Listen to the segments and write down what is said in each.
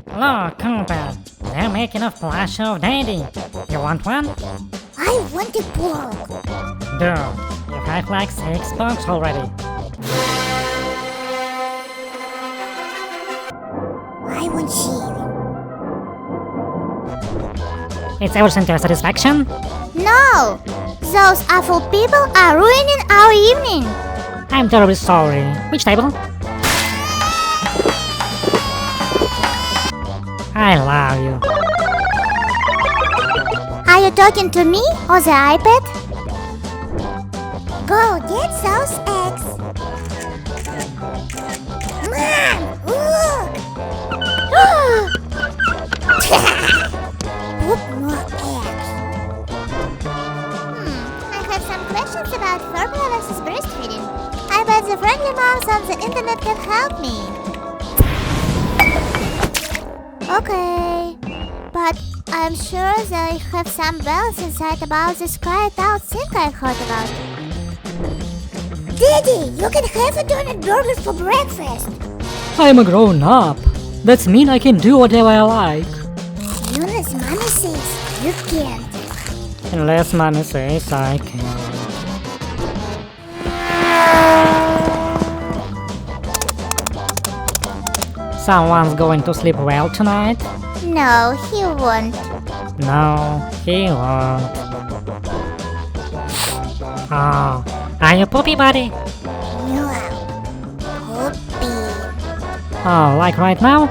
Look, Cooper, they're making a flash of Daddy. You want one? I want a pork. Dude, you have like 6 bucks already. I want chili. It's everything to your satisfaction? No! Those awful people are ruining our evening. I'm terribly sorry. Which table? I love you. Are you talking to me or the iPad? Go get those eggs. Mom, look! Put more eggs. I have some questions about formula versus breastfeeding. I bet the friendly moms on the internet can help me. Okay, but I'm sure they have some bells inside about this quiet out thing I heard about. Daddy, you can have a donut burger for breakfast. I'm a grown up. That means I can do whatever I like. Unless mommy says you can't. Unless mommy says I can. Someone's going to sleep well tonight? No, he won't. No, he won't. Oh, are you poopy, buddy? No. Poopy. Oh, like right now?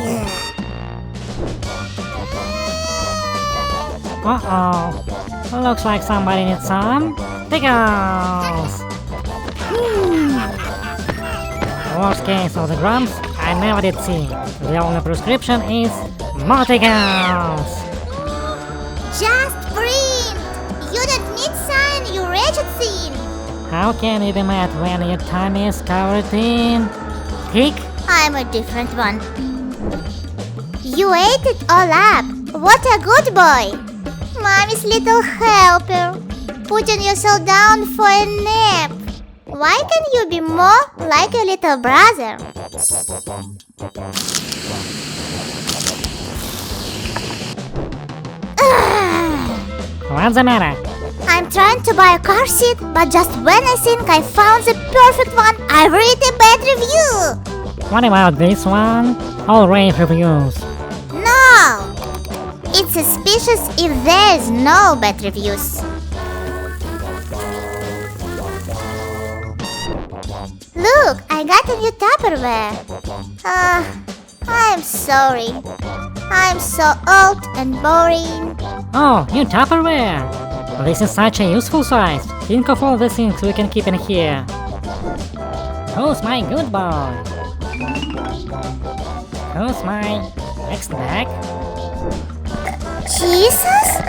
Yeah. Uh-oh. Looks like somebody needs some pickles. Worst case of the grumps, I never did see. The only prescription is more pickles. Just breathe. You don't need sign, you wretched thing. How can you be mad when your tummy is covered in pig? I'm a different one. You ate it all up. What a good boy. Mommy's little helper. Putting yourself down for a nap. Why can't you be more like your little brother? What's the matter? I'm trying to buy a car seat, but just when I think I found the perfect one, I read a bad review. What about this one? All rave reviews. No! It's suspicious if there is no bad reviews. Look, I got a new Tupperware. I'm sorry. I'm so old and boring. Oh, new Tupperware! This is such a useful size. Think of all the things we can keep in here. Who's my good boy? Who's my next bag? Jesus?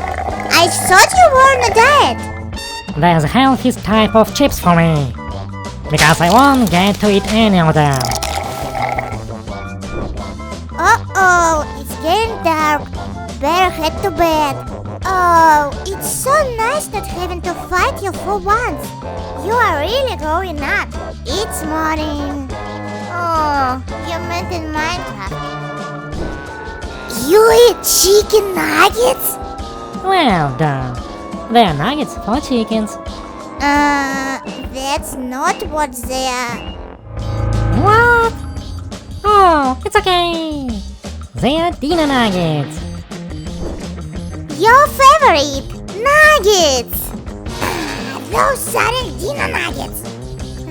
I thought you were on a diet. There's a healthy type of chips for me. Because I won't get to eat any of them. Uh-oh, it's getting dark. Better head to bed. Oh, it's so nice not having to fight you for once. You are really growing up. It's morning. Oh, you meant in Minecraft. You eat chicken nuggets? Well done. They're nuggets for chickens. That's not what they are. What? Oh, it's okay. They're dinner nuggets. Your favorite, nuggets. Those aren't dinner nuggets.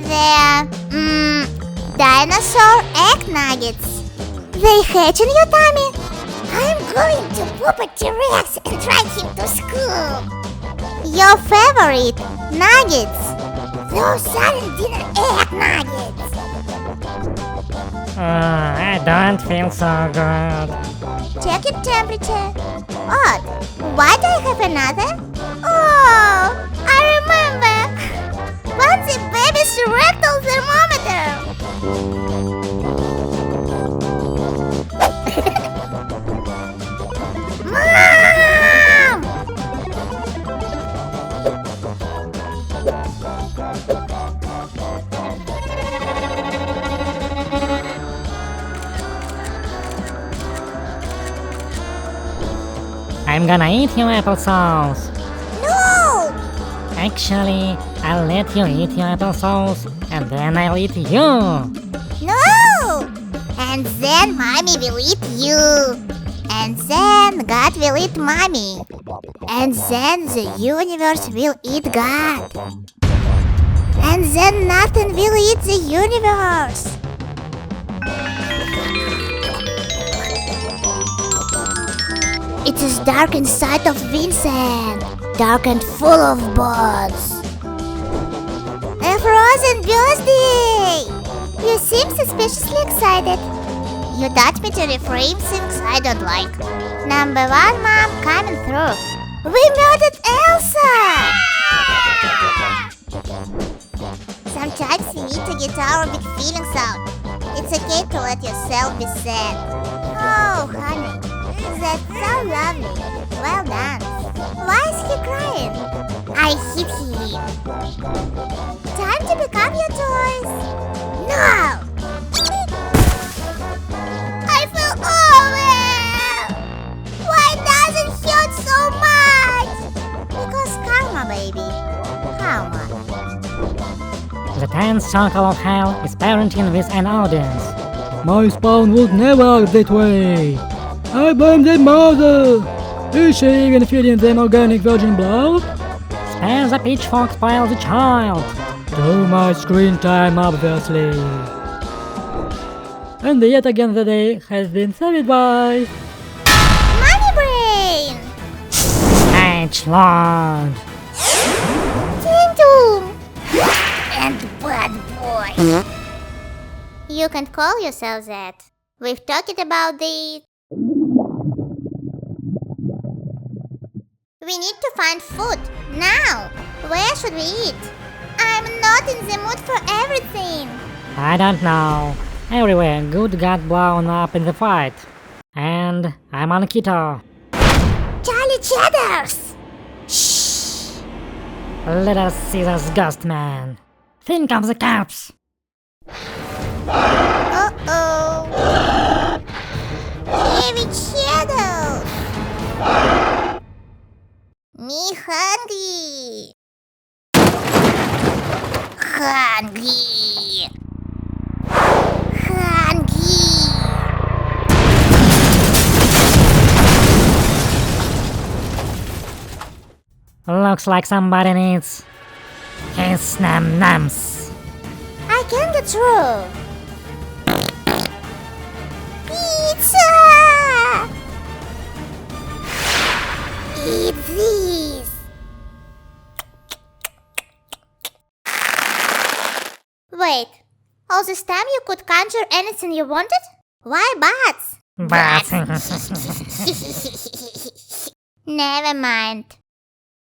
They're, dinosaur egg nuggets. They hatch in your tummy. I'm going to poop a T-Rex and drag him to school. Your favorite, nuggets. Those aren't dinner egg nuggets. I don't feel so good. Check your temperature. Odd. Why do I have another? Oh, I remember. Fancy baby's rectal thermometer. Mom! I'm gonna eat your applesauce. No! Actually, I'll let you eat your applesauce, and then I'll eat you. No! And then Mommy will eat you. And then God will eat Mommy. And then the universe will eat God. And then nothing will eat the universe. It is dark inside of Vincent. Dark and full of bones. A frozen birthday! You seem suspiciously excited. You taught me to reframe things I don't like. Number one, Mom, coming through. We murdered Elsa! Sometimes you need to get our big feelings out. It's okay to let yourself be sad. Oh, honey, that's so lovely. Well done. Why is he crying? I hit him. Time to pick up your toys. No! I feel over! Why does it hurt so much? Because karma, baby. Karma. The 10th circle of hell is parenting with an audience. My spawn would never act that way. I blame the mother. Is she even feeding them organic virgin blood? Spare the pitchfork, spoil the child. Too much screen time, obviously. And yet again the day has been saved by... Money brain! H Lord. Tintum! And bad boy. You can call yourself that. We've talked about the... We need to find food, now! Where should we eat? I'm not in the mood for everything! I don't know. Everywhere good got blown up in the fight. And I'm on keto. Charlie Cheddars! Shh! Little Caesar's ghost man. Think of the cops. Uh-oh! Heavy Cheddars! Me hungry! Hungry! Hungry! Looks like somebody needs his num-nums. I can get through! Pizza! Eat this! Wait, all this time you could conjure anything you wanted? Why bats? But Never mind.